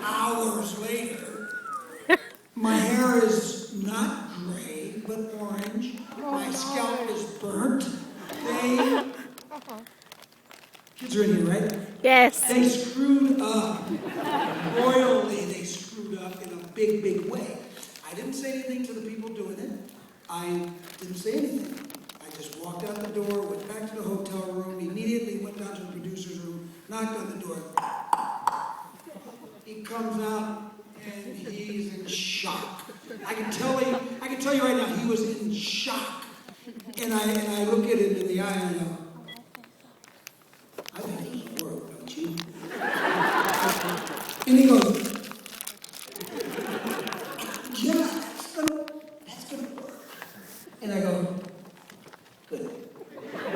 hours later, my hair is not gray, but orange. My scalp is burnt. Kids are in here, right? Yes. They screwed up. Royally, they screwed up in a big, big way. I didn't say anything to the people doing it. I didn't say anything. I just walked out the door, went back to the hotel room, immediately went down to the producer's room, knocked on the door. He comes out and he's in shock. I can tell you right now, he was in shock. And I look at him in the eye and I go, I think it will work, don't you? And he goes, yeah, that's gonna work. And I go, good. I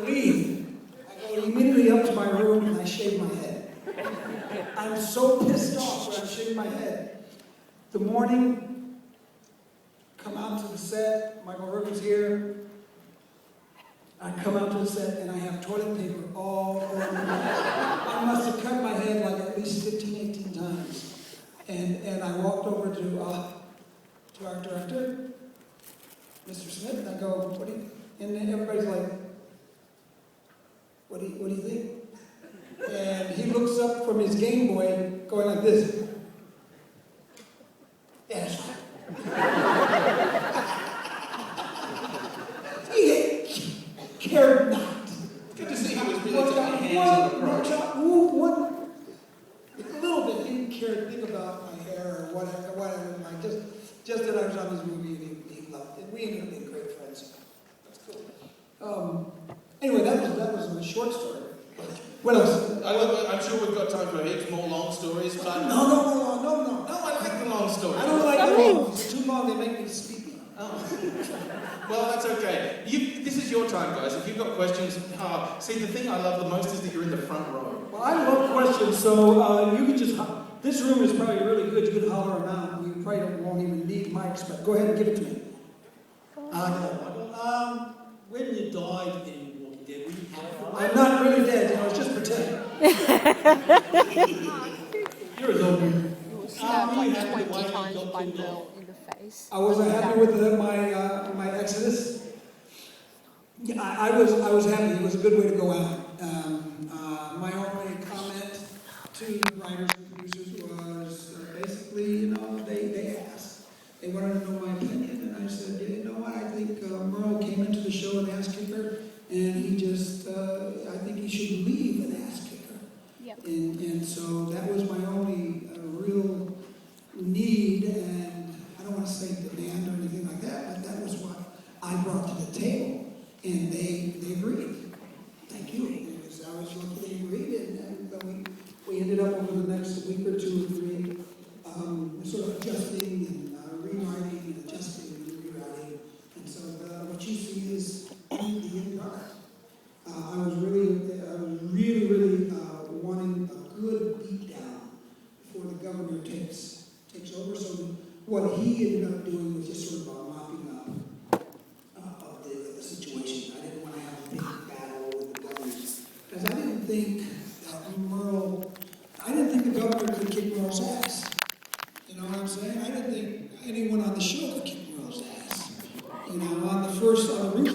leave. I go immediately up to my room and I shave my head. I'm so pissed off when I'm shaving my head. The morning, come out to the set, Michael Rooker's here. I come out to the set and I have toilet paper all over me. I must have cut my head like at least 15, 18 times. And I walked over to our director, Mr. Smith, and I go, what do you, and then everybody's like, what do you think? And he looks up from his Game Boy going like this. Yeah, that's fine. He cared not. Good to see he was really taking hands on the approach. A little bit. He didn't care a thing about my hair or whatever. Like just that I was on his movie and he loved it. We ended up being great friends. That's cool. Anyway, that was a short story. What else? I'm sure we've got time for heaps more long stories. But No. No, I like the long stories. I don't like the long ones. It's too long. They make me sleepy. Oh. Well, that's okay. This is your time, guys. If you've got questions, see, the thing I love the most is that you're in the front row. Well, I love questions, so you can just. This room is probably really good. You can holler them out. You probably won't even need mics, but go ahead and give it to me. When you died in Walking Dead, were you happy? I'm not really dead, it's just pretend. You're a little weird. Were you happy the way you got by killed Mel off? in the face. I wasn't happy with my exodus. Yeah, I was happy. It was a good way to go out. My only comment to the writers and producers was basically, they asked. They wanted to know my opinion, and I said, you know what? I think Merle came into the show an ass kicker, and he just, I think he should leave an ass kicker. Yep. And so that was my only real need, and I don't want to say demand or anything like that, but that was what I brought to the table, and they agreed. Thank you. I was lucky they agreed, and we ended up over the next week or two or three sort of adjusting and rewriting and adjusting and rewriting, and so what you see is the end product. I was really wanting a good beatdown before the governor takes over. So what he ended up doing was just sort of a mopping up of the situation. I didn't want to have a big battle with the governor because I didn't think the governor could kick Merle's ass. You know what I'm saying? I didn't think anyone on the show could kick Merle's ass. On the rooftop, when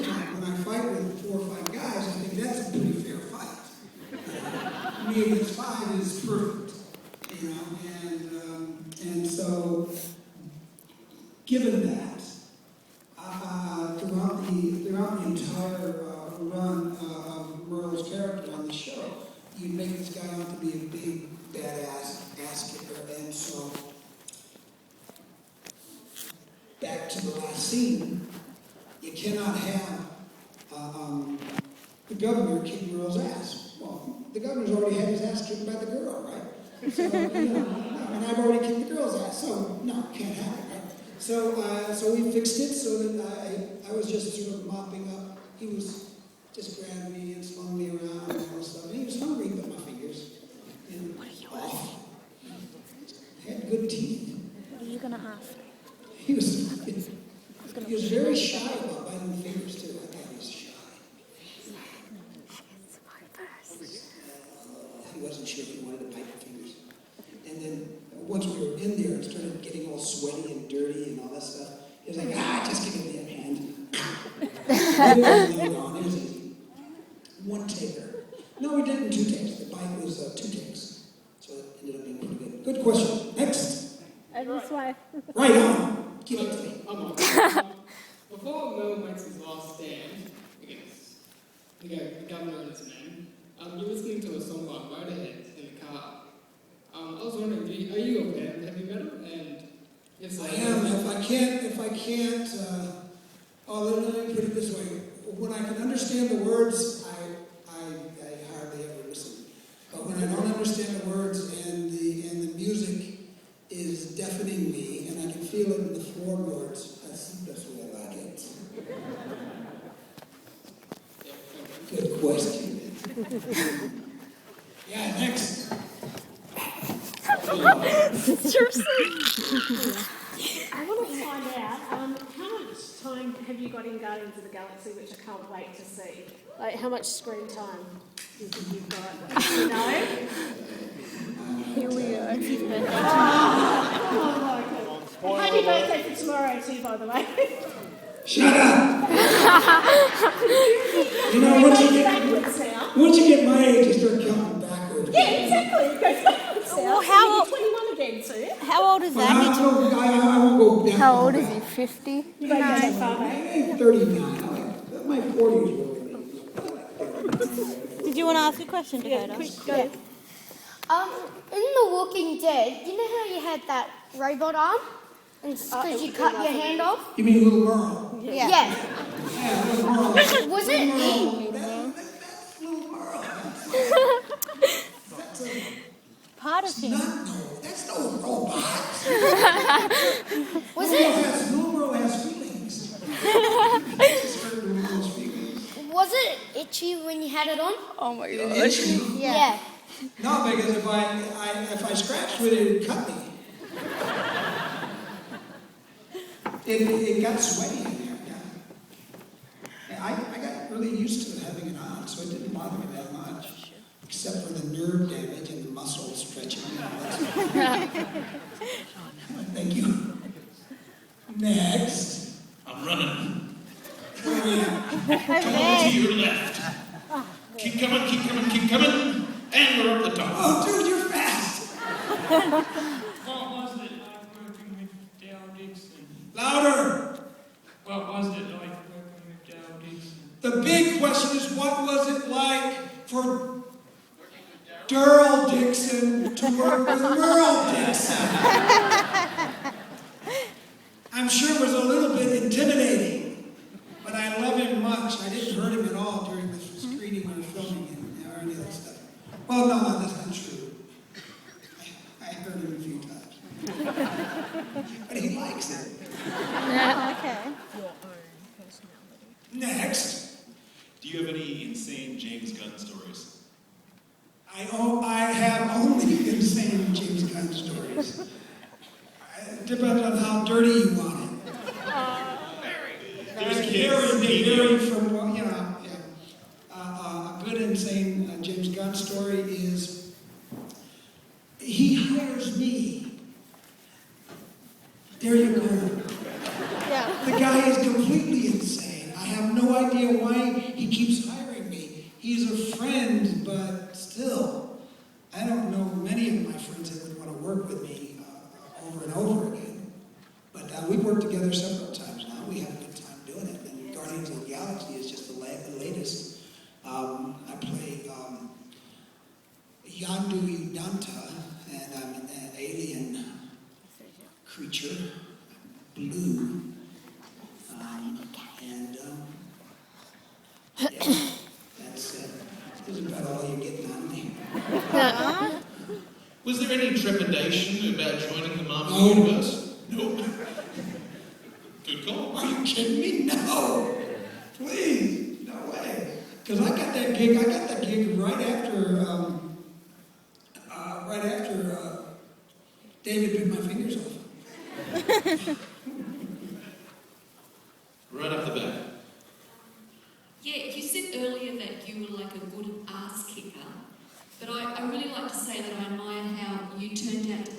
I fight with 4 or 5 guys, I think that's a pretty fair fight. Me against 5 is perfect. And so, given that, throughout the entire run of Merle's character on the show, you make this guy out to be a big, badass ass kicker, and so back to the last scene, you cannot have the governor kick Merle's ass. Well, the governor's already had his ass kicked by the girl, right? So, and I've already kicked the girl's ass, so no, can't happen, right? So we fixed it so that I was just sort of mopping up. He was just grabbing me and slung me around and all this stuff. And he was hungry, but my fingers. And What are you off. Had good teeth. What are you going to ask? He was very shy about biting fingers too. I thought he was shy. He wasn't sure if he wanted to bite the fingers. And then once we were in there, it started getting all sweaty and dirty and all that stuff. He was like, just give me that hand. It was easy. One taker. No, we did it in 2 takes. The bike was 2 takes. So it ended up being pretty good. Good question. Next. This way. Right on. Give it to me. I'm on. Before Mo makes his last stand against the governor and his men, you're listening to a song by Motorhead in the car. I was wondering, are you a fan of heavy metal? And if so, I am. If I can't, let me put it this way. When I can understand the words, I hardly ever listen. But when I don't understand the words and the music is deafening me, and I can feel it in the floorboards, that's the way I like it. Good question. Yeah, next. Seriously? I want to find out, how much time have you got in Guardians of the Galaxy, which I can't wait to see? Like, how much screen time do you think you've got? You know? Here we are. Oh my God. Happy birthday for tomorrow too, by the way. Shut up! You know, once you get my age, you start counting backwards. Yeah, exactly. It goes backwards now. Well, how So you're 21 again, too. How old is But that? I won't go that How far old is back. he? 50? You don't go that far back. I'm 39. My 40s were really. Did you want to ask a question, Dakota? Go. In The Walking Dead, you know how you had that robot arm? Because you cut your hand off? You mean little Merle? Yeah. Yeah, little Merle. Was it? That's little Merle. That's Part of him. that's no robot. Was Little Merle has feelings. Just hurt little Merle's feelings. it itchy when you had it on? Oh my It god. itched me. Yeah. No, because if I scratched with it, it would cut me. It got sweaty in there. Yeah. I got really used to having it on, so it didn't bother me that much, except for the nerve damage and the muscle stretching. Thank you. Next. I'm running. Where are we at? Coming to your left. Keep coming, keep coming, keep coming. And we're up the top. Oh, dude, you're fast. What was it like working with Dale Dixon? Louder. What was it like working with Dale Dixon? The big question is, what was it like for Durrell Dixon to work with Merle Dixon? I'm sure it was a little bit intimidating, but I love him much. I didn't hurt him at all during the screening or filming and or any of that stuff. Well, no, that's not true. I hurt him a few times. But he likes it. Okay. Next. Do you have any insane James Gunn stories? I have only insane James Gunn stories. It depends on how dirty you want it. They vary from, a good insane James Gunn story is, he hires me. There you go. Yeah. The guy is completely insane. I have no idea why he keeps hiring me. He's a friend, but still, I don't know many of my friends that would want to work with me over and over again. But we've worked together several times now. We have a good time doing it. And Guardians of the Galaxy is just the latest. I play Yandu Idanta, and I'm an alien creature, blue. That's about all you're getting out of me. Was there any trepidation about joining the Marvel No. Universe? Nope. Good call. Are you kidding me? No. Please, no way. Because I got that gig right after David bit my fingers off. Right up the back. Yeah, you said earlier that you were like a good ass kicker, but I really like to say that I admire how you turned out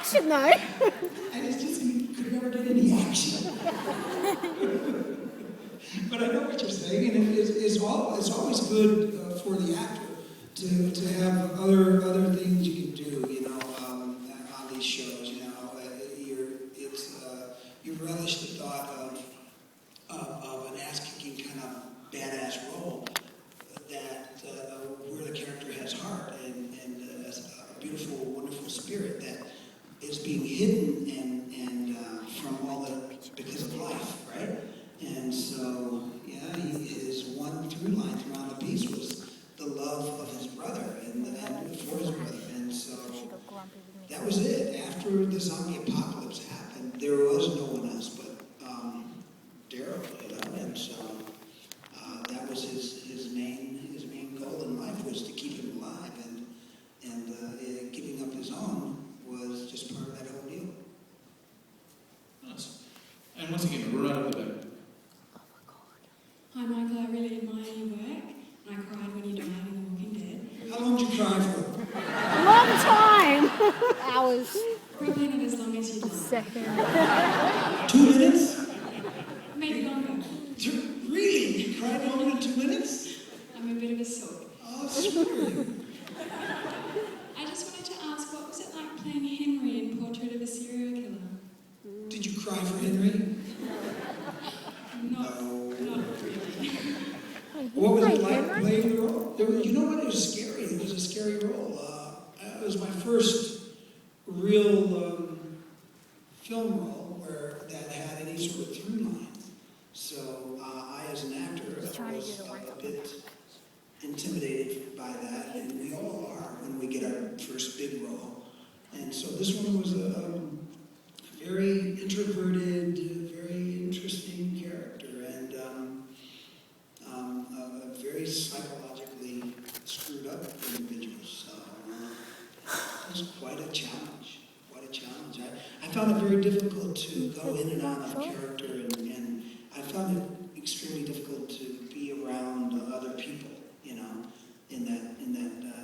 action though. And it's just, he could never get any action. But I know what you're saying, and it's always good for the actor to have other things you can do, you know, on these shows, you know. You relish the thought of an ass-kicking kind of badass role that where the character has heart and a beautiful, wonderful spirit that is being hidden and from all the because of life, right? And so, yeah, his one through line throughout the piece was the love of his brother and for his brother. And so that was it. After the zombie apocalypse happened, there was no one else but Daryl, you know. And so that was his main goal in life, was to keep him alive, and giving up his own was just part of that whole deal. Nice. And once again, right up the back. Hi Michael, I really admire your work, and I cried when you died in The Walking Dead. How long did you cry for? Long time. Hours. Probably not as long as you'd like. Second. 2 minutes? Maybe longer. Really? You cried longer than 2 minutes? I'm a bit of a soul. Oh, sweet. I just wanted to ask, what was it like playing Henry in Portrait of a Serial Killer? Did you cry for Henry? Not really. What was it like playing the role? You know what? It was scary. It was a scary role. It was my first real film role that had any sort of through line. So I, as an actor, was a bit intimidated by that, and we all are when we get our first big role. And so this one was a very introverted, very interesting character, and a very psychologically screwed up individual. So it was quite a challenge. I found it very difficult to go in and out of character, and I found it extremely difficult to be around other people, you know, in that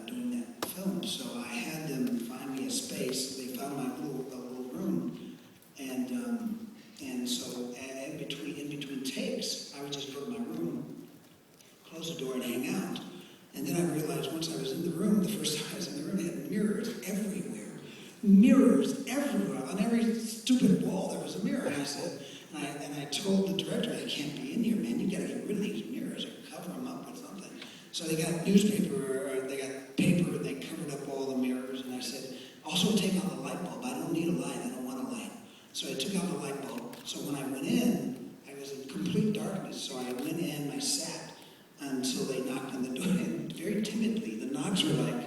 doing that film. So I had them find me a space. They found my little room, and so in between takes, I would just go to my room, close the door, and hang out. And then I realized once I was in the room, the first time I was in the room, it had mirrors everywhere. Mirrors everywhere. On every stupid wall there was a mirror. And I said, and I told the director, I can't be in here, man. You gotta get rid of these mirrors or cover them up with something. So they got newspaper, or they got paper, and they covered up all the mirrors. And I said, also take out the light bulb. I don't need a light. I don't want a light. So I took out the light bulb. So when I went in, I was in complete darkness. So I went in, I sat until they knocked on the door. And very timidly, the knocks were like,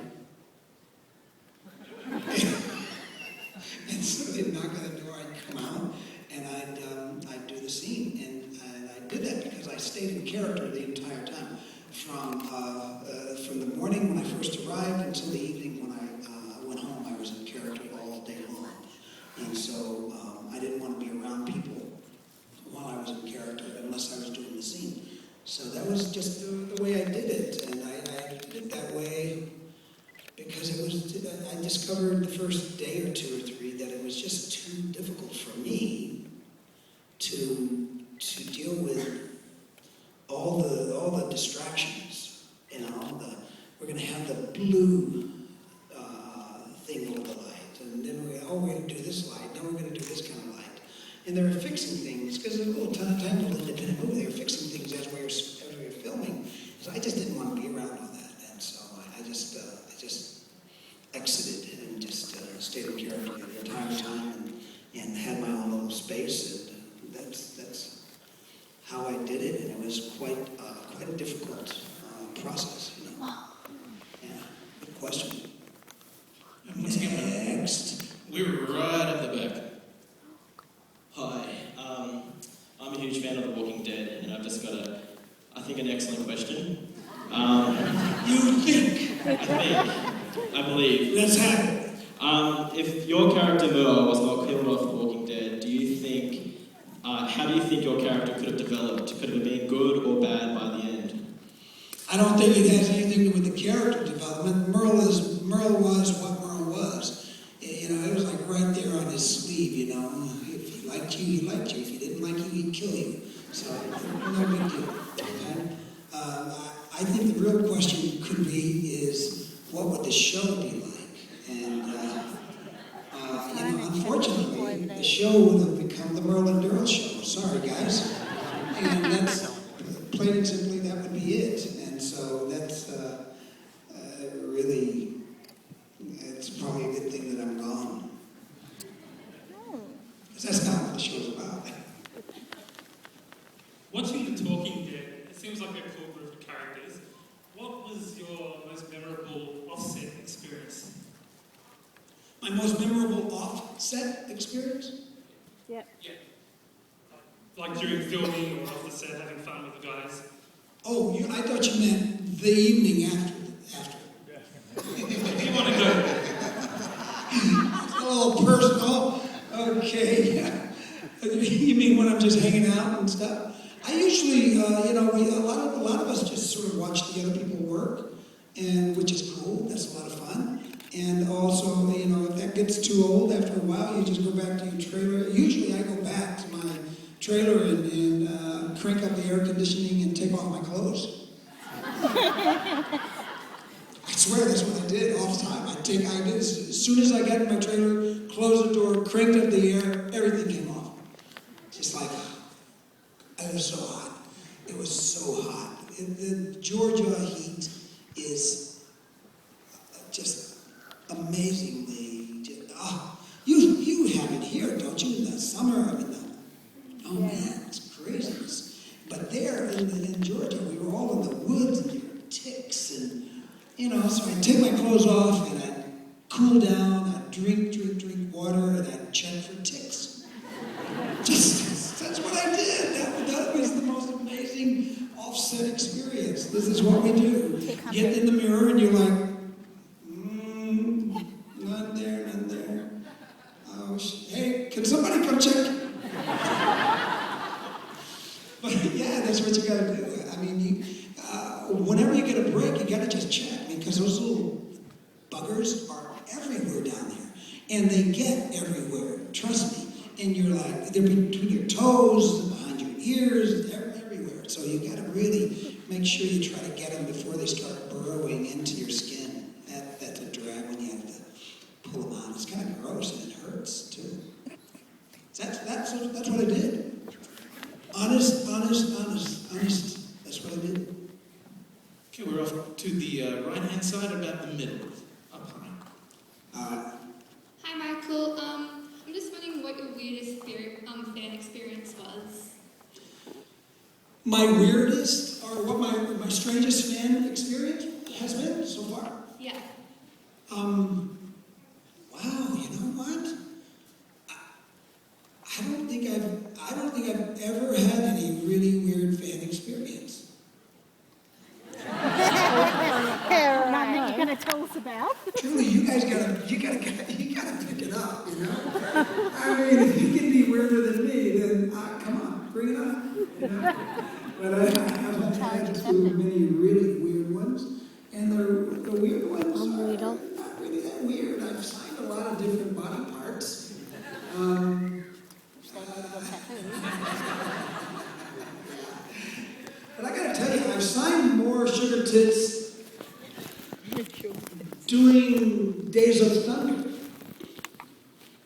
and so they'd knock on the door, I'd come out, and I'd do the scene. And I did that because I stayed in character the entire time. From the morning when I first arrived until the evening when I went home, I was in character all day long. And so I didn't want to be around people while I was in character unless I was doing the scene. So that was just the way I did it. And I did it that way because I discovered the first day or two or three that it was just too difficult for me to deal with all the distractions. You know, we're going to have the blue thing over the light, and then we're going to do this light, now we're going to do this kind of light. And they were fixing things, because a little tiny little independent movie, they were fixing things as we were filming. So I just didn't want to be around all that, and so I just exited and just stayed in character the entire time and had my own little space, and that's how I did it, and it was quite a difficult process, you know. Yeah, good question. And once again, Next. we're right at the back. Hi, I'm a huge fan of The Walking Dead, and I've just got I think an excellent question. You think? I believe. Let's have it. If your character Merle was not killed off The Walking Dead, do you think, how do you think your character could have developed? Could it have been good or bad by the end? I don't think it has anything to do with the character development. Merle was what Merle was. You know, it was like right there sleeve, you know. If he liked you, he liked you. If he didn't like you, he'd kill you. So, no big deal. Okay? I think the real question could be is, what would the show be like? And, unfortunately, the show would have become the Merlin Durrell show. Sorry, guys. And that's, plain and simply, that would be it. And so that's really, it's probably a good thing that I'm gone. Because that's not what the show's about. Watching The Talking Dead, it seems like a cool group of characters. What was your most memorable offset experience? My most memorable offset experience? Yep. Yeah. Like during filming or off the set, having fun with the guys. Oh, I thought you meant the evening after. If you want to go there. It's a little personal. Okay, yeah. You mean when I'm just hanging out and stuff? I usually, a lot of us just sort of watch the other people work, and which is cool. That's a lot of fun. And also, if that gets too old after a while, you just go back to your trailer. Usually, I go back to my trailer and crank up the air conditioning and take off my clothes. I swear that's what I did all the time. I did as soon as I got in my trailer, closed the door, cranked up the air, everything came off. Just like, it was so hot. It was so hot. The Georgia heat is just amazingly, you have it here, don't you? In the summer, oh man, it's craziness. But there in Georgia, we were all in the woods and there were ticks and, so I'd take my clothes off and I'd cool down, I'd drink water, and I'd check for ticks. That's what I did. That was the most amazing offset experience. This is what we do. Get in the mirror and you're like, none there. Oh, hey, can somebody come check? But yeah, that's what you gotta do. I mean, whenever you get a break, you gotta just check because those little buggers are everywhere down there. And they get everywhere, trust me. And you're like, they're between your toes, behind your ears, they're everywhere. So you gotta really make sure you try to get them before they start burrowing into your skin. That's a drag when you have to pull them out. It's kind of gross and it hurts too. That's what I did. Honest. That's what I did. Okay, we're off to the right-hand side, about the middle, up high. Hi, Michael. I'm just wondering what your weirdest fan experience was. My weirdest, or what my strangest fan experience has been so far? Yeah. Wow, you know what? I don't think I've ever had any really weird fan experience. Nothing you're going to tell us about? Truly, you guys gotta pick it up, I mean, if you can be weirder than me, then come on, bring it on. But I haven't had too many really weird ones, and the weird ones are not really that weird. I've signed a lot of different body parts. But I gotta tell you, I've signed more sugar tits doing Days of Thunder.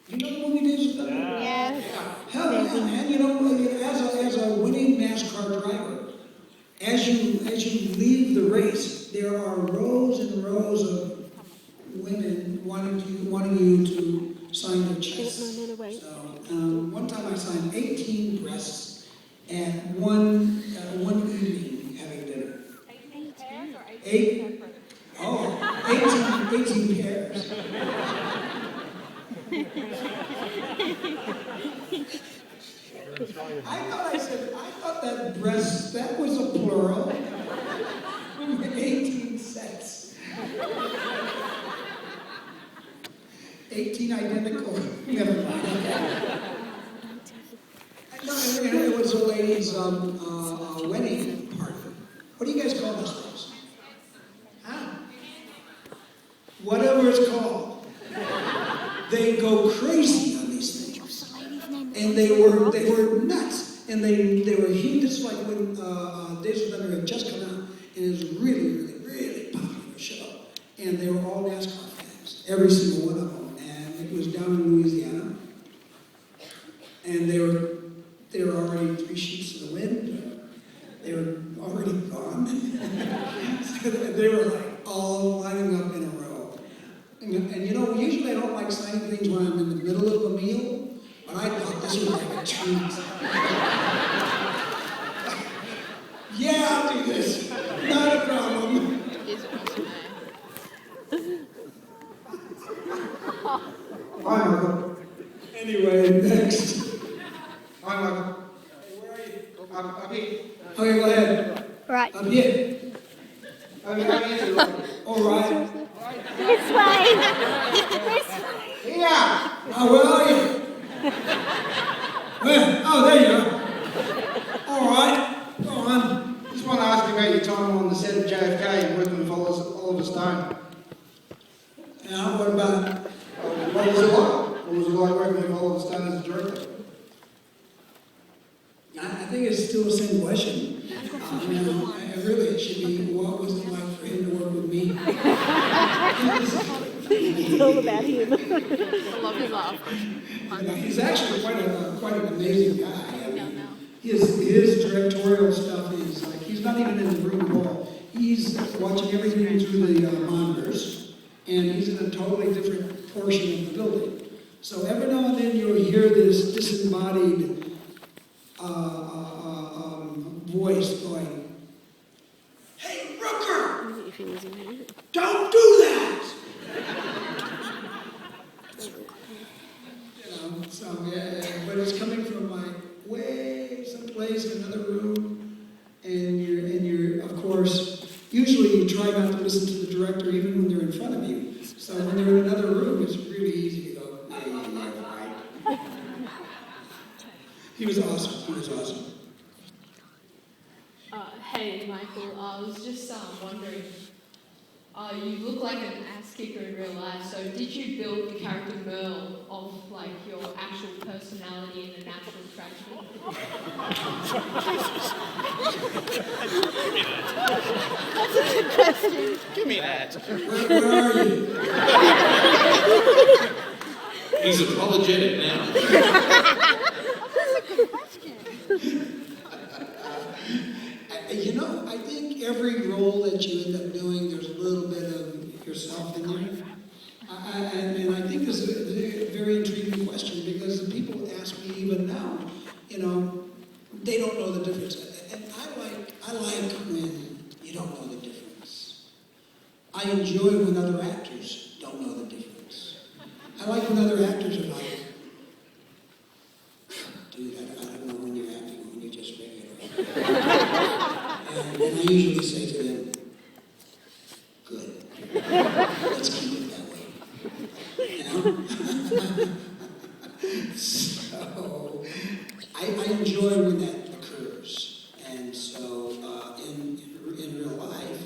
You know the movie Days of Thunder? Yes. Hell yeah, man. As a winning NASCAR driver, as you leave the race, there are rows and rows of women wanting you to sign their chests. So one time I signed 18 breasts and one evening having dinner. 18 pairs or 18 18 pairs. I thought that breast, that was a plural. 18 sets. 18 identical. Never mind. No, it was a lady's wedding party. What do you guys call those things? Huh? Whatever it's called. They go crazy on these things. And they were nuts. And they were huge. This is like when Days of Thunder had just come out. And it was a really, really, really popular show. And they were all NASCAR fans. Every single one of them. And it was down in Louisiana. And they were already 3 sheets to the wind. They were already gone. So they were like all lining up in a row. And you know, usually I don't like signing things when I'm in the middle of a meal, but I thought this was like a treat. Yeah, I'll do this. Not a problem. Hi, Michael. Anyway, next. Hi, Michael. Hey, where are you? I'm up here. Okay, go ahead. Right. Up here. All right. This way. Yeah. Oh, where are you? Where? Oh, there you are. All right. Go on. Just want to ask you about your time on the set of JFK and working with Oliver Stone. Yeah, what about it? What was it like? What was it like working with Oliver Stone as a director? I think it's still the same question. It should be, what was it like for him to work with me? It's all about him. I love his laugh. He's actually quite an amazing guy. I mean, his directorial stuff is like, he's not even in the room at all. He's watching everything through the monitors, and he's in a totally different portion of the building. So every now and then you'll hear this disembodied voice going, "Hey, Rooker! Don't do that!" So yeah, but it's coming from like way someplace in another room, and you're of course, usually you try not to listen to the director even when they're in front of you. So when they're in another room, it's really easy to go, yeah, right. He was awesome. Hey, Michael, I was just wondering, you look like an ass kicker in real life, so did you build the character Merle of like your actual personality in a natural tragedy? That's a good question. Give me that. Where are you? He's apologetic now. You know, I think every role that you end up doing, there's a little bit of yourself in there. And I think this is a very intriguing question because the people ask me even now, you know, they don't know the difference. And I like when you don't know the difference. I enjoy when other actors don't know the difference. I like when other actors are like, dude, I don't know when you're acting, when you're just regular. And I usually say to them, good. Let's keep it that way. You know? So, I enjoy when that occurs. And so, in real life,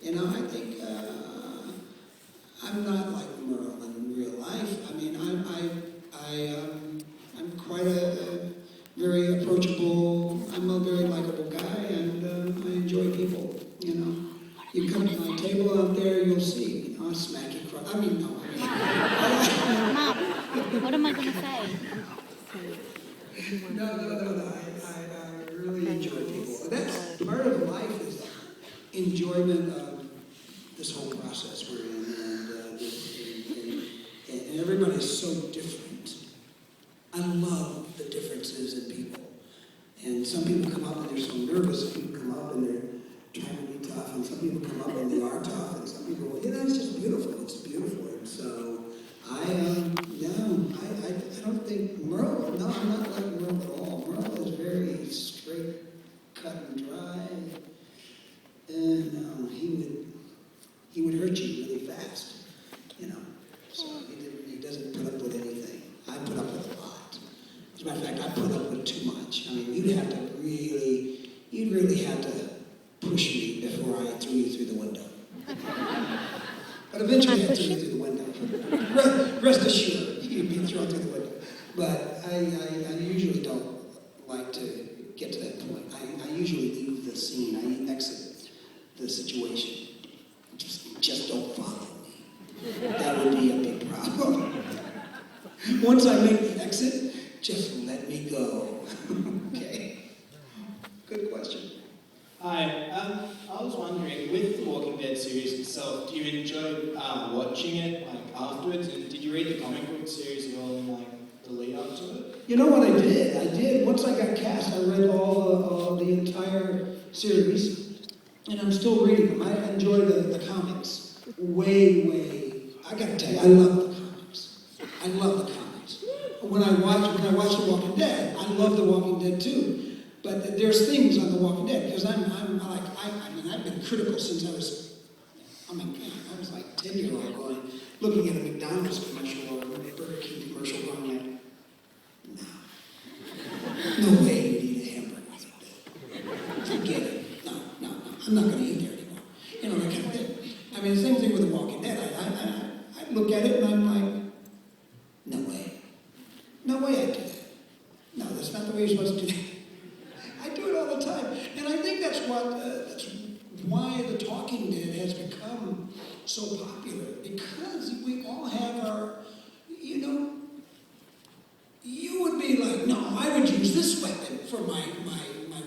you know, I think I'm not like Merle in real life. I mean, I'm quite a very approachable, I'm a very likable guy, and I enjoy people, you know. You come to my table out there, you'll see, you know, I smack you across. I mean, no. Mom, what am I going to say? No, I really enjoy people. That's part of life is enjoyment of this whole process we're in, and everybody's so different. I love the differences in people. And some people come up and they're so nervous, some people come up and they're trying to be tough, and some people come up and they are tough, and some people, you know, it's just beautiful. It's beautiful. And so I don't think Merle, no, I'm not like Merle at all. Merle is very straight, cut and dry, and he would hurt you really fast, you know. So he doesn't put up with anything. I put up with a lot. As a matter of fact, I put up with too much. I mean, you'd really have to push me before I threw you through the window. But eventually I threw you through the window. Rest assured, you'd be thrown through the window. But I usually don't like to get to that point. I usually leave the scene. I exit the situation. Just don't follow me. That would be a big problem. Once I make the exit, just let me go. Okay? Good question. Hi, I was wondering, with the Walking Dead series itself, do you enjoy watching it afterwards? And did you read the comic book series as well in the lead up to it? You know what I did? I did. Once I got cast, I read all the entire series, and I'm still reading them. I enjoy the comics way. I gotta tell you, I love the comics. I love the comics. When I watch The Walking Dead, I love The Walking Dead too. But there's things on The Walking Dead because I've been critical since I was like 10-year-old going, looking at a McDonald's commercial or a Burger King commercial going like, no way you'd eat a hamburger like that. Forget it. No. I'm not going to eat there anymore. You know, that kind of thing. I mean, the same thing with The Walking Dead. I look at it and I'm like, no way. No way I'd do that. No, that's not the way you're supposed to do that. I do it all the time. And I think that's why The Talking Dead has become so popular. Because we all have our, you would be like, no, I would use this weapon for my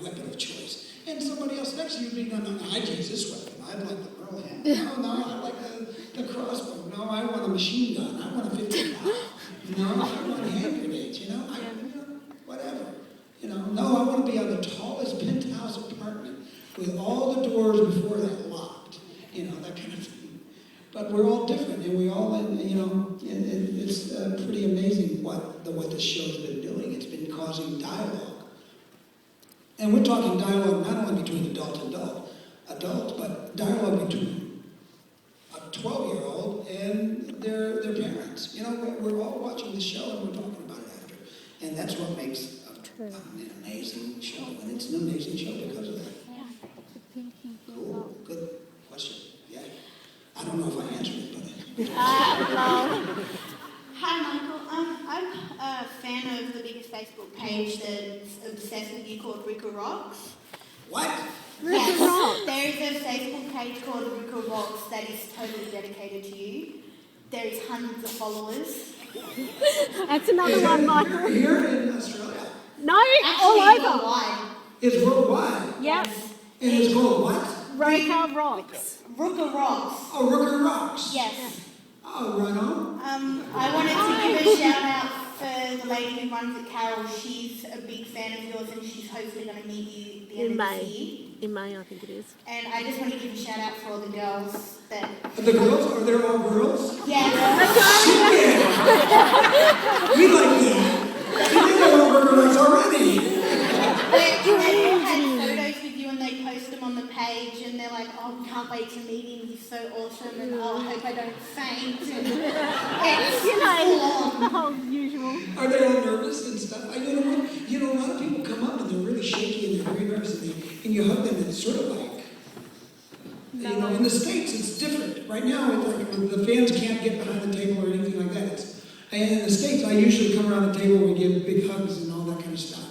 weapon of choice. And somebody else next to you would be, no, I'd use this weapon. I'd like the pearl hand. No, I like the crossbow. No, I want a machine gun. I want a 15 pound. No, I want hand grenades, whatever. No, I want to be on the tallest penthouse apartment with all the doors before that locked, that kind of thing. But we're all different, and we all, it's pretty amazing what this show's been doing. It's been causing dialogue. And we're talking dialogue not only between adults, but dialogue between a 12-year-old and their parents. We're all watching the show and we're talking about it after. And that's what makes an amazing show, and it's an amazing show because of that. Cool, good question. Yeah, I don't know if I answered it, but Hi, Michael. I'm a fan of the biggest Facebook page that's obsessed with you called Rooker Rocks. What? Yes, there is a Facebook page called Rooker Rocks that is totally dedicated to you. There is hundreds of followers. That's another one, Michael. Here in Australia? No, all over. Worldwide. It's worldwide? Yep. And it's called what? Rooker Rocks. Rooker Rocks. Oh, Rooker Rocks. Yes. Oh, right on. I wanted to give a shout out for the lady who runs it, Carol. She's a big fan of yours and she's hopefully going to meet you at the end of this year. In May, I think it is. And I just want to give a shout out for all the girls that... The girls? Are there all girls? Yes. We like that. We know all Rooker Rocks already. They all had photos with you and they post them on the page and they're like, oh, can't wait to meet him, he's so awesome, and oh, I hope I don't faint. And it's the whole usual. Are they all nervous and stuff? A lot of people come up and they're really shaky and they're very nervous and you hug them and it's sort of like, in the States it's different. Right now, the fans can't get behind the table or anything like that. And in the States, I usually come around the table and we give big hugs and all that kind of stuff.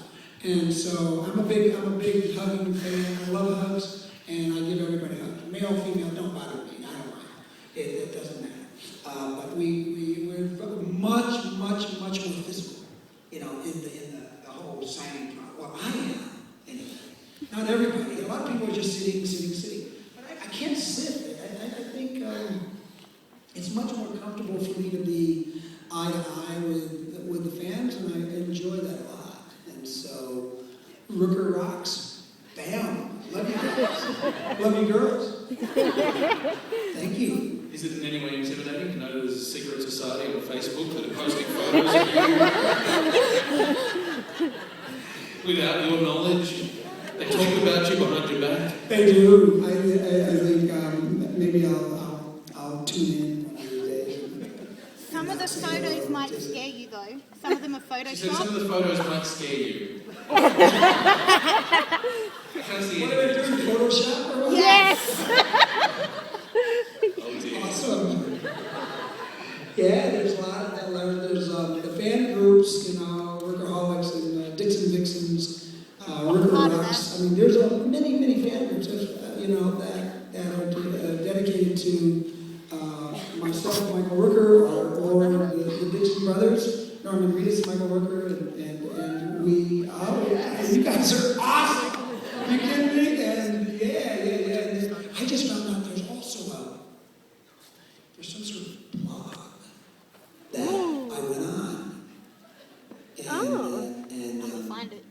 And so I'm a big hugging fan. I love hugs, and I give everybody hugs. Male, female, don't bother me. I don't mind. It doesn't matter. But we're much more physical, in the whole signing process. Well, I am, anyway. Not everybody. A lot of people are just sitting. But I can't sit. I think it's much more comfortable for me to be eye to eye with the fans, and I enjoy that a lot. And so, Rooker Rocks, bam, love you guys. Love you girls. Thank you. Is it in any way intimidating to know there's a secret society on Facebook that are posting photos of you without your knowledge? They talk about you behind your back. They do. I think maybe I'll tune in one of these days. Some of the photos might scare you though. Some of them are photoshopped. She said some of the photos might scare you. What are they doing? Photoshop or what? Yes. Awesome. Yeah, there's a lot of that. There's the fan groups, of us. I mean, there's many fan groups, you know, that are dedicated to myself, Michael Rooker, or the Dixon Brothers, Norman Reedus, Michael Rooker, and we. Oh yeah, you guys are awesome. You kidding me? And yeah. I just found out there's also there's some sort of blog that I went on. And Find it.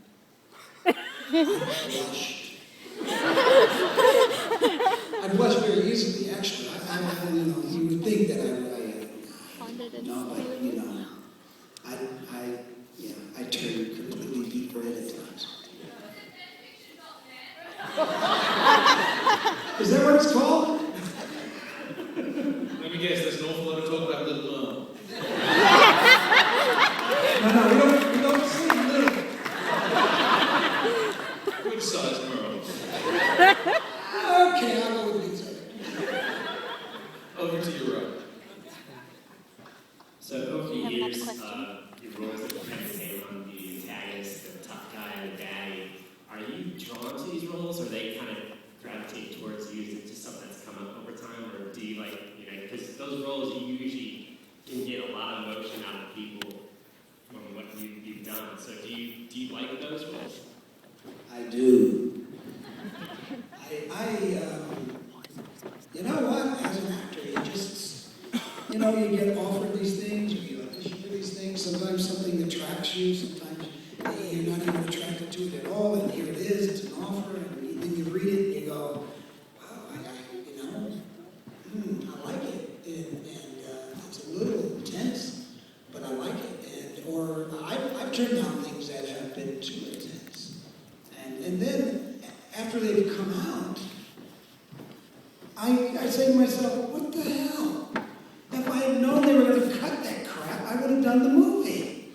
I blushed very easily, actually. You would think that no, but I turn completely deep red at times. Is that what it's called? Let me guess, there's an awful lot of talk about Little Merle. No, we don't see little. Good size Merle. Okay, I'll go with these. Over to you, Rob. So over the years, your roles that you kind of take on, the antagonist, the tough guy, and the daddy, are you drawn to these roles, or they kind of gravitate towards you? Is it just something that's come up over time, or do you like, because those roles you usually can get a lot of emotion out of people from what you've done. So do you like those roles? I do. You know what? As an actor, you get offered these things, or you audition for these things. Sometimes something attracts you. Sometimes you're not even attracted to it at all. And here it is. It's an offer, and then you read it, and you go, "Wow, I like it." And it's a little intense, but I like it. Or I've turned down things that have been too intense. And then, after they've come out, I say to myself, what the hell? If I had known they were going to cut that crap, I would have done the movie.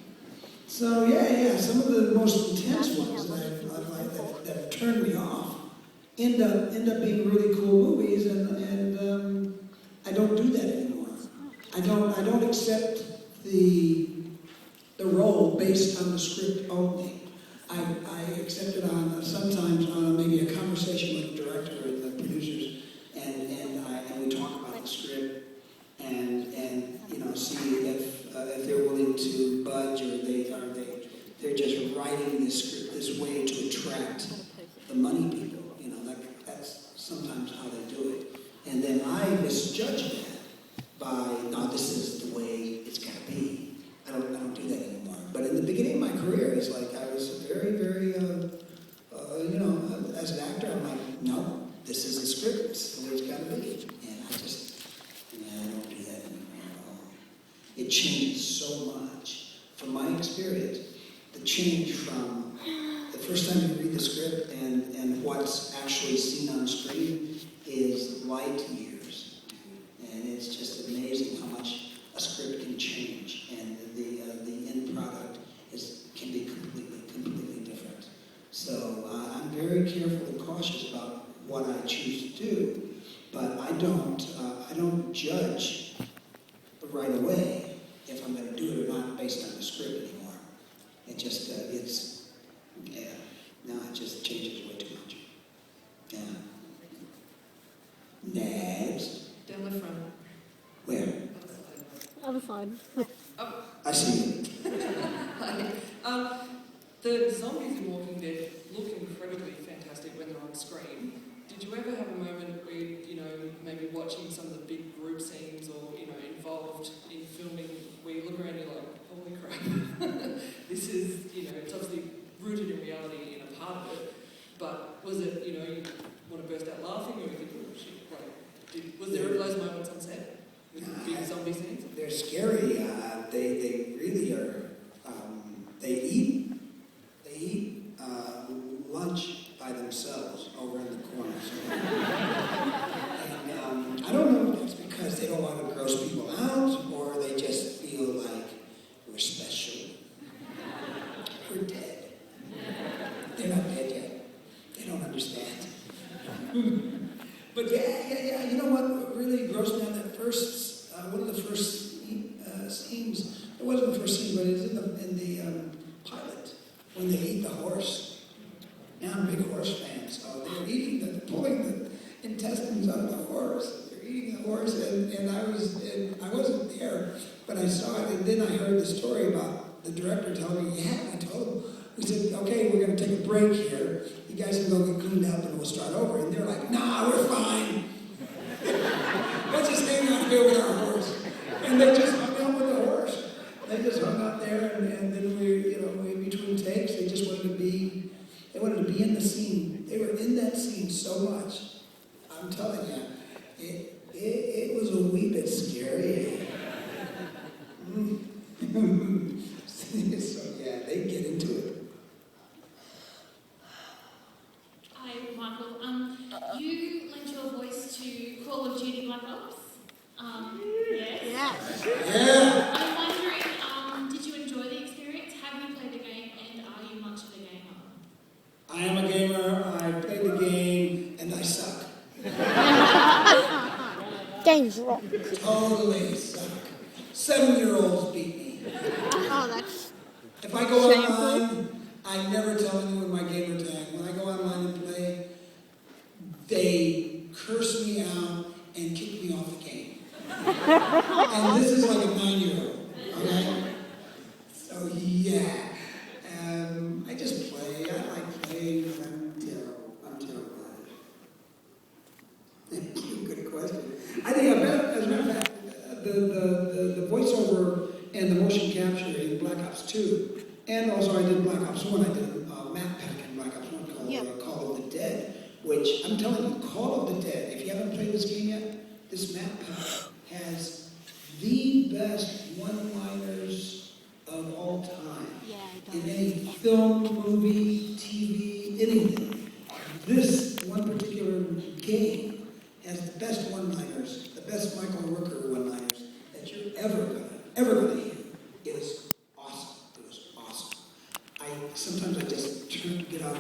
So, yeah, some of the most intense ones that have turned me off end up being really cool movies, and I don't do that anymore. I don't accept the role based on the script only. I accept it on sometimes on maybe a conversation with the director and the producers, and we talk about the script and see if they're willing to budge, or they're just writing this script this way to attract the money people. That's sometimes how they do it, and then I misjudge that by no, this is the way it's got to be. I don't do that anymore. But in the beginning of my career, it's like I was very, very, as an actor, I'm like, no, this is the script, this is the way it's got to be. And I don't do that anymore at all. It changes so much. From my experience, the change from the first time you read the script and what's actually seen on screen is light years. And it's just amazing how much a script can change, and the end product can be completely different. So I'm very careful and cautious about what I choose to do, but I don't judge right away if I'm going to do it or not based on the script anymore. It just it just changes way too much. Yeah. Next. Down the front. Where? Other side. I see you. The zombies in Walking Dead look incredibly fantastic when they're on screen. Did you ever have a moment where, maybe watching some of the big group scenes or, involved in filming, where you look around and you're like, holy crap, this is, it's obviously rooted in reality in a part of it, but was it, you want to burst out laughing, or you think, oh shit, was there those moments on set? With big zombie scenes? They're scary. They really are. They eat lunch by themselves over in the corner. And I don't know if it's because they don't want to gross people out, or they just feel like we're special. We're dead. They're not dead yet. They don't understand. But yeah. You know what really grossed me out? That first, one of the first scenes. It wasn't the first scene, but it was in the pilot when they eat the horse. And I'm a big horse fan, so they're pulling the intestines out of the horse. They're eating the horse, and I wasn't there, but I saw it, and then I heard the story about the director telling me, yeah, I told him, we said, okay, we're going to take a break here. You guys can go get cleaned up and we'll start over. And they're like, nah, we're fine. Let's just hang out here with our horse. And they just hung out with the horse. They just hung out there, and then we, in between takes, they just wanted to be in the scene. They were in that scene so much. I'm telling you, it was a wee bit scary. So yeah, they get into it. Hi, Michael. You lent your voice to Call of Duty Black Ops. Yes. Yeah. I'm wondering, did you enjoy the experience? Have you played the game, and are you much of a gamer? I am a gamer. I played the game, and I suck. Games rock. Totally suck. 7-year-olds beat me. Oh, that's If I go shameful. online, I never tell anyone my gamer tag. When I go online and play, they curse me out and kick me off the game. And this is like a 9-year-old, okay? So yeah, I just play. I like playing. I'm terrible at it. Good question. I think as a matter of fact, the voiceover and the motion capture in Black Ops 2, and also I did Black Ops 1. I did a map pack in Black Ops 1 called Call of the Dead, which I'm telling you, Call of the Dead. If you haven't played this game yet, this map pack has the best one-liners of all time. In any film, movie, TV, anything. This one particular game has the best one-liners, the best Michael Rooker one-liners that you're ever gonna hear. It was awesome. It was awesome. Sometimes I just get on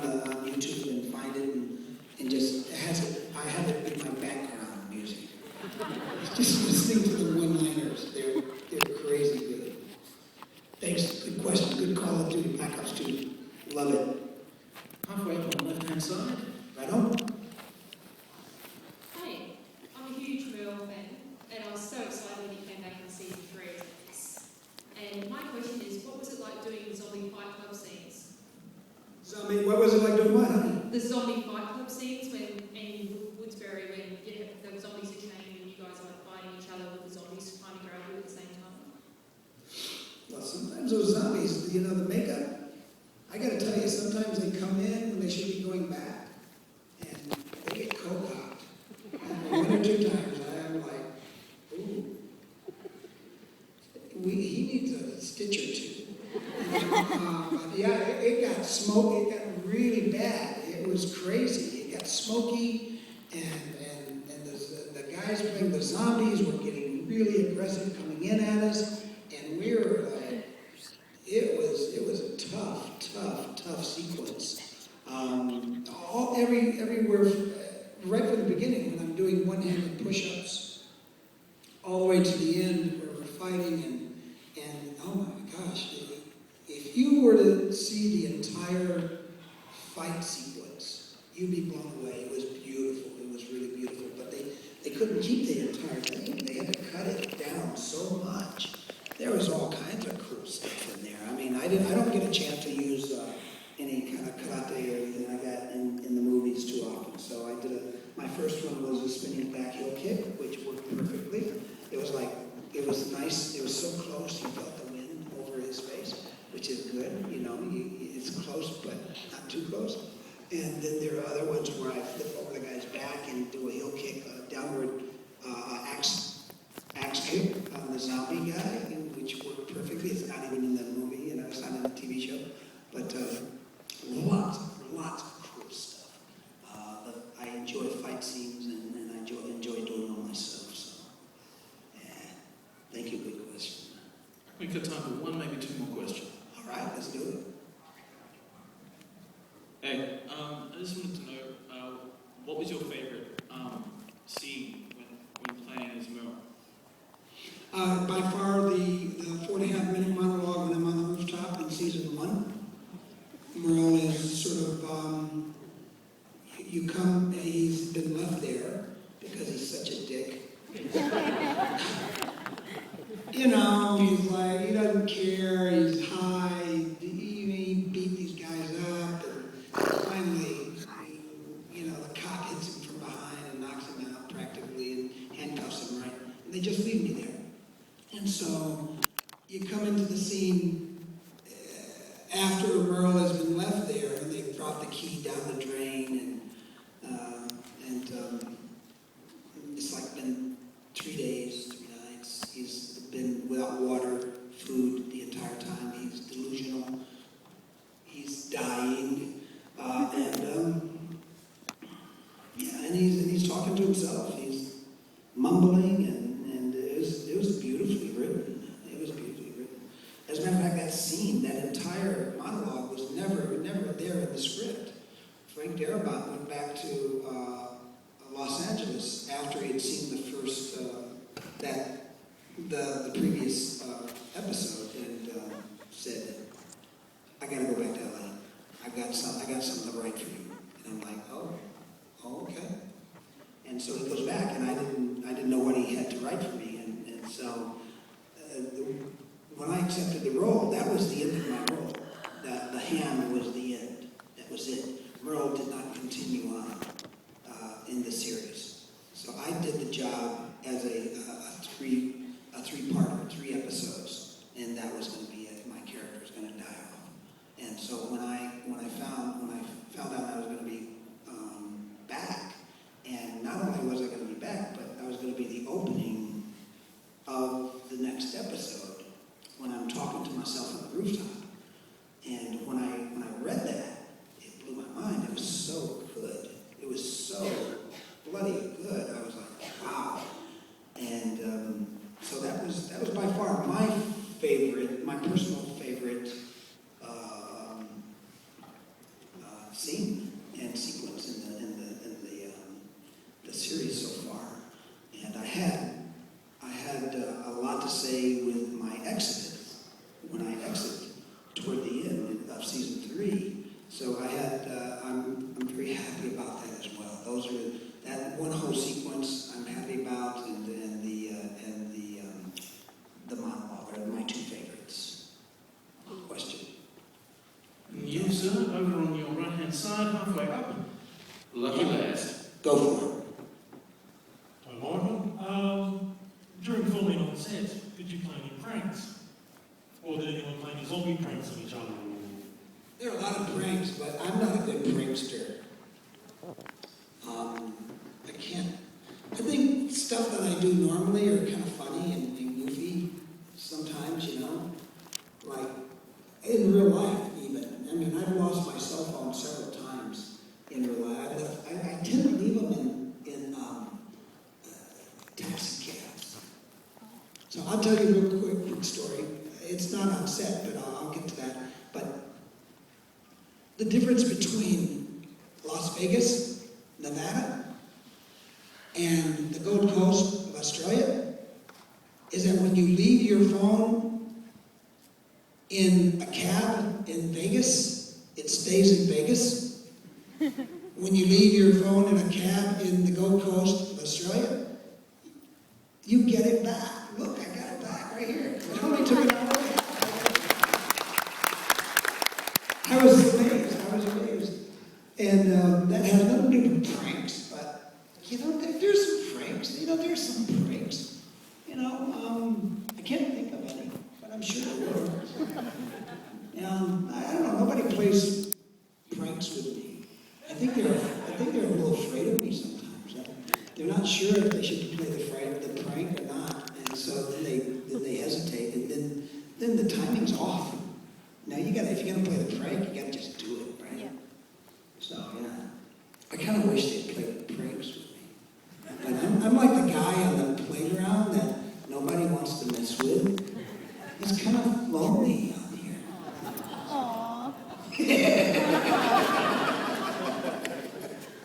YouTube and find it and just I have it in my background music. Just listening to the one-liners. They're crazy good. Thanks. Good question. Good Call of Duty Black Ops 2. Love it. Halfway up on the left-hand side. Right on. Hey, I'm a huge Merle fan, and I was so excited when he came back in season 3 of this. And my question is, what was it like doing zombie fight club scenes? Zombie, what was it like doing what, honey? The zombie fight club scenes in Woodsbury when the zombies are chained and you guys are like fighting each other with the zombies trying to grab you at the same time. Well, sometimes those zombies, the makeup, I gotta tell you, sometimes they come in when they should be going back, and they get co-opted. One or two times, I'm like, ooh, he needs a stitch or two. Yeah, it got smoky, it got really bad. It was crazy. It got smoky, and the guys playing the zombies were getting really aggressive coming in at us, and we were like, it was a tough sequence. Everywhere, right from the beginning, when I'm doing one-handed push-ups, all the way to the end where we're fighting, and oh my gosh, if you were to see the entire fight sequence, you'd be blown away. It was beautiful. It was really beautiful. But they couldn't keep the entire thing. They had to cut it down so much. There was all kinds of cool stuff in there. I mean, I don't get a chance to use any kind of karate or anything like that in the movies too often. So I did my first one was a spinning back heel kick, which worked perfectly. It was nice. It was so close, you felt the wind over his face, which is good. It's close, but not too close. And then there are other ones where I flip over the guy's back and do a heel kick, downward axe kick on the zombie guy, which worked perfectly. It's not even in the movie, it's not in the TV show. But lots of cool stuff. I enjoy fight scenes and I enjoy doing them myself. So, yeah. Thank you. Good question. We've got time for one, maybe two more questions. All right, let's do it. Hey, I just wanted to know, what was your favourite scene when playing as Merle? By far the 4.5-minute monologue when I'm on the rooftop in season 1. Merle is sort of you come, and he's been left there because he's such a dick. You know, he's like, he doesn't care, he's high, he beat these guys up, and finally, you know, the cop hits him from behind and knocks him out practically and handcuffs him, right? And they just leave me there. And so, you come into the scene after Merle has been left there, and they've dropped the key down the drain, and it's like been 3 days, 3 nights. He's been without water, food the entire time. He's delusional. He's dying, and he's talking to himself. He's mumbling, and it was beautifully written. It was beautifully written. As a matter of fact, that scene, that entire monologue was never there in the script. Frank Darabont went back to Los Angeles after he had seen the first, the previous episode, and said, "I got to go back to LA. I got something to write for you." And I'm like, "Oh, okay." And so he goes back, and I didn't know what he had to write for me, and so when I accepted the role, that was the end of my role. The hand was the end. That was it. Merle did not continue on in the series, so I did the job as a three-parter, 3 episodes, and that was going to be it. My character was going to die off, and so when I found out I was going to be back, and not only was I going to be back, but I was going to be the opening of the next episode when I'm talking to myself on the rooftop. And when I read that, it blew my mind. It was so good. It was so bloody good. I was like, wow. And so that was by far my favorite, my personal favorite scene and sequence in the series so far. And I had a lot to say with my exit when I exited toward the end of season 3. So I'm very happy about that as well. Those are that one whole sequence I'm happy about, and the monologue are my 2 favorites. Question. You, sir, over on your right-hand side, halfway up. Lucky last. Go for it. Hi, Michael. During filming on set, did you play any pranks? Or did anyone play any zombie pranks on each other? There are a lot of pranks, but I'm not a good prankster. I can't. I think stuff that I do normally are kind of funny and goofy sometimes, you know? Like, in real life, even. I mean, I've lost my cell phone several times in real life. I tend to leave them in taxi cabs. So I'll tell you a real quick story. It's not on set, but I'll get to that. But the difference between Las Vegas, Nevada, and the Gold Coast of Australia is that when you leave your phone in a cab in Vegas, it stays in Vegas. When you leave your phone in a cab in the Gold Coast of Australia, you get it back. Look, I got it back right here. It only took an hour. I was amazed. And that has nothing to do with pranks, but, you know, there's some pranks. You know, there's some pranks. You know, I can't think of any, but I'm sure there were. I don't know, nobody plays pranks with me. I think they're a little afraid of me sometimes. They're not sure if they should play the prank or not, and so then they hesitate, and then the timing's off. Now if you're gonna play the prank, you gotta just do it, right? Yeah. So yeah, I kind of wish they'd play pranks with me. But I'm like the guy on the playground that nobody wants to mess with. It's kind of lonely out here. Aww.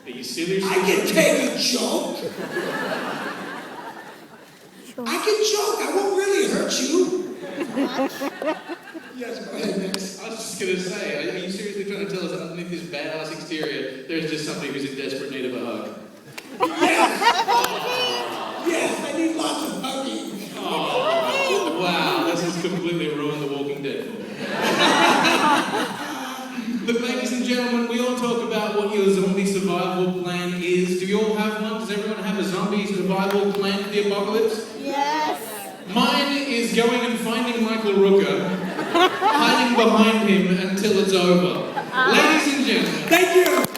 Are you serious? I can take a joke. I can joke. I won't really hurt you. Yes, go ahead, Max. I was just going to say, are you seriously trying to tell us that underneath this badass exterior, there's just somebody who's in desperate need of a hug? Yes, I need lots of hugging. Oh, wow, this has completely ruined The Walking Dead for me. But ladies and gentlemen, we all talk about what your zombie survival plan is. Do you all have one? Does everyone have a zombie survival plan for the apocalypse? Yes. Mine is going and finding Michael Rooker, hiding behind him until it's over. Ladies and gentlemen. Thank you.